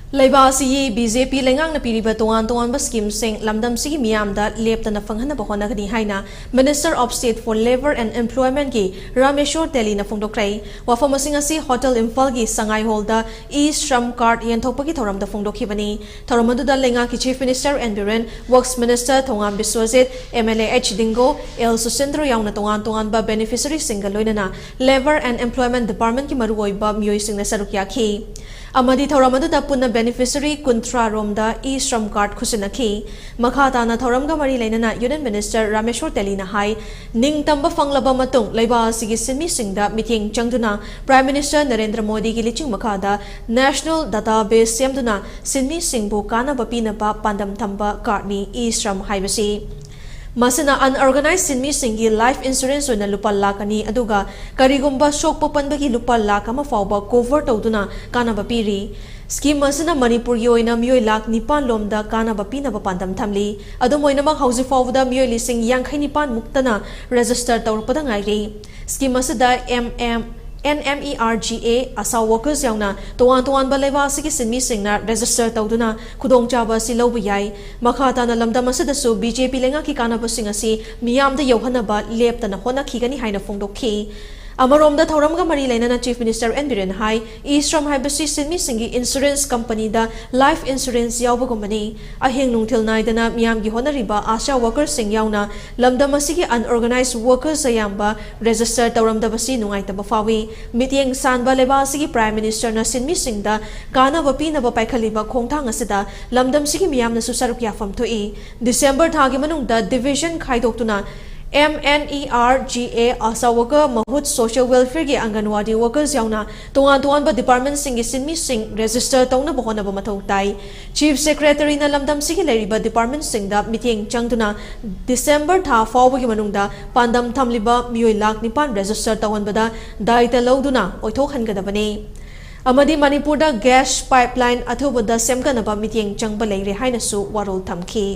Laibasi BJP lengang na piriba tuan ba scheme sing lamdam sigi miyamda leptana fanghana bahona gani haina Minister of State for Labor and Employment ki Rameswar Teli na phongdokrai wafamasingasi Hotel Imphal gi sangai holda e-shram card yenthokpagi thoram da phongdokhibani thoramadu da lenga ki Chief Minister and Biren Works Minister Thongam Biswajit MLA H Dingo El Susendro yauna tuan ba beneficiary single loinana Labor and Employment Department ki maruoiba miyoi singna sarukya ki Amadi thoramadu da punna beneficiary kuntra romda e-shram card khusinakhi makhata na thoramga mari lainana Union Minister Rameswar Teli na hai ningtamba fanglaba matung laiba sigi sinmi singda meeting changduna Prime Minister Narendra Modi gi liching makhada National Database semduna sinmi singbu kana bapina ba pandam thamba card ni e-shram haibasi Masana unorganized sinmi singi life insurance na lupa lakani aduga karigumba shok popanbagi lupa lakama fauba cover tawduna kana bapiri scheme masana Manipur yoina miyoi lak nipan lomda kana bapina bapandam thamli adu moina mak hausi fawda miyoi lising yangkhai nipan muktana register tawrpada ngairi scheme masada NMERGA asa workers yauna tuan ba laiba sigi sinmi singna register tawduna khudong chaba si lobu yai makhata na lamdam asada su BJP lenga ki kana basing asi miyam da yohana ba leptana hona khigani haina phongdokhi Amarom da thoramga mari lainana Chief Minister and Biren hai e-shram haibasi sinmi singi insurance company da life insurance yawbagumani aheng nungthil naidana miyam gi honariba asha workers sing yauna lamdam asigi unorganized workers ayamba register tawramda basi nungaita bafawi meeting sanba leba asigi Prime Minister na sinmi singda kana bapina ba paikhaliba khongthang asida lamdam sigi miyam na susaruk yafam thoi December thagi manungda division khaidoktuna MNERGA asa worker mahut social welfare gi anganwadi workers yauna tuan ba department singi sinmi sing register tawna bahona ba mathau tai Chief Secretary na lamdam sigi leriba department singda meeting changduna December tha fawgi manungda pandam thamliba miyoi lak nipan register tawan bada daita lawduna oithok hangadabani amadi Manipur da gas pipeline athubada semkanaba meeting changba leire haina su warol thamki